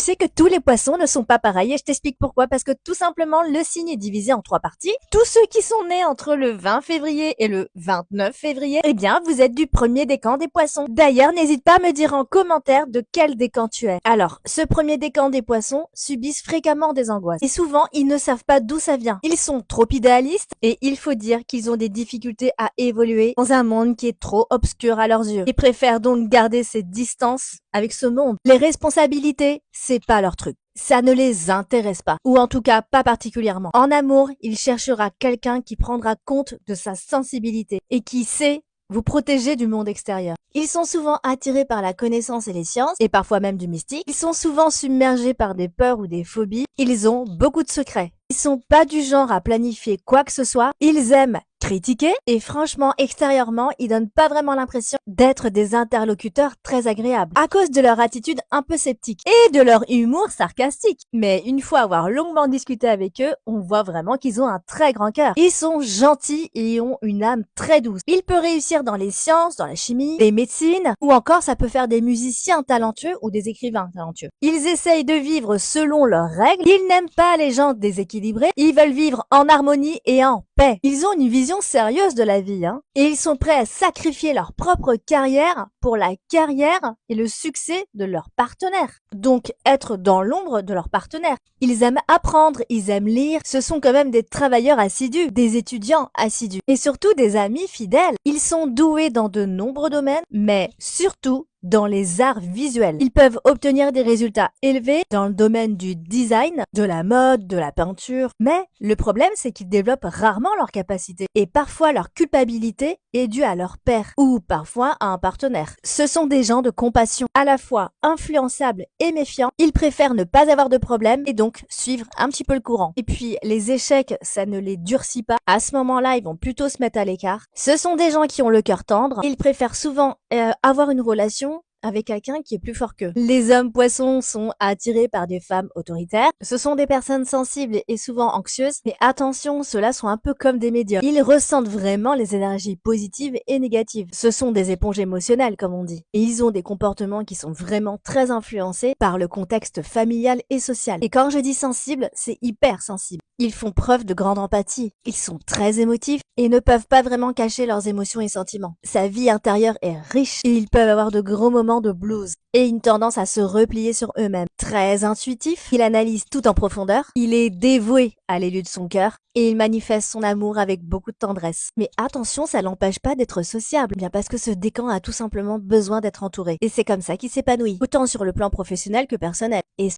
Tu sais que tous les poissons ne sont pas pareils et je t'explique pourquoi. Parce que tout simplement, le signe est divisé en 3 parties. Tous ceux qui sont nés entre le 20 février et le 29 février, eh bien, vous êtes du premier décan des poissons. D'ailleurs, n'hésite pas à me dire en commentaire de quel décan tu es. Alors, ce premier décan des poissons subissent fréquemment des angoisses. Et souvent, ils ne savent pas d'où ça vient. Ils sont trop idéalistes et il faut dire qu'ils ont des difficultés à évoluer dans un monde qui est trop obscur à leurs yeux. Ils préfèrent donc garder cette distance avec ce monde. Les responsabilités, c'est pas leur truc. Ça ne les intéresse pas, ou en tout cas pas particulièrement. En amour, il cherchera quelqu'un qui prendra compte de sa sensibilité et qui sait vous protéger du monde extérieur. Ils sont souvent attirés par la connaissance et les sciences, et parfois même du mystique. Ils sont souvent submergés par des peurs ou des phobies. Ils ont beaucoup de secrets. Ils sont pas du genre à planifier quoi que ce soit. Ils aiment critiquer et franchement, extérieurement, ils donnent pas vraiment l'impression d'être des interlocuteurs très agréables à cause de leur attitude un peu sceptique et de leur humour sarcastique. Mais une fois avoir longuement discuté avec eux, on voit vraiment qu'ils ont un très grand cœur. Ils sont gentils et ont une âme très douce. Ils peuvent réussir dans les sciences, dans la chimie, les médecines ou encore ça peut faire des musiciens talentueux ou des écrivains talentueux. Ils essayent de vivre selon leurs règles. Ils n'aiment pas les gens déséquilibrés. Ils veulent vivre en harmonie et en paix. Ils ont une vision sérieuse de la vie, et ils sont prêts à sacrifier leur propre carrière pour la carrière et le succès de leur partenaire. Donc, être dans l'ombre de leur partenaire. Ils aiment apprendre, ils aiment lire. Ce sont quand même des travailleurs assidus, des étudiants assidus et surtout des amis fidèles. Ils sont doués dans de nombreux domaines, mais surtout dans les arts visuels. Ils peuvent obtenir des résultats élevés dans le domaine du design, de la mode, de la peinture. Mais le problème, c'est qu'ils développent rarement leurs capacités. Et parfois, leur culpabilité est due à leur père ou parfois à un partenaire. Ce sont des gens de compassion, à la fois influençables et méfiants. Ils préfèrent ne pas avoir de problème et donc suivre un petit peu le courant. Et puis, les échecs, ça ne les durcit pas. À ce moment-là, ils vont plutôt se mettre à l'écart. Ce sont des gens qui ont le cœur tendre. Ils préfèrent souvent avoir une relation avec quelqu'un qui est plus fort qu'eux. Les hommes poissons sont attirés par des femmes autoritaires. Ce sont des personnes sensibles et souvent anxieuses. Mais attention, ceux-là sont un peu comme des médiums. Ils ressentent vraiment les énergies positives et négatives. Ce sont des éponges émotionnelles, comme on dit. Et ils ont des comportements qui sont vraiment très influencés par le contexte familial et social. Et quand je dis sensible, c'est hyper sensible. Ils font preuve de grande empathie. Ils sont très émotifs et ne peuvent pas vraiment cacher leurs émotions et sentiments. Sa vie intérieure est riche et ils peuvent avoir de gros moments de blues et une tendance à se replier sur eux-mêmes. Très intuitif, il analyse tout en profondeur, il est dévoué à l'élu de son cœur et il manifeste son amour avec beaucoup de tendresse. Mais attention, ça l'empêche pas d'être sociable, bien parce que ce décan a tout simplement besoin d'être entouré. Et c'est comme ça qu'il s'épanouit, autant sur le plan professionnel que personnel. Et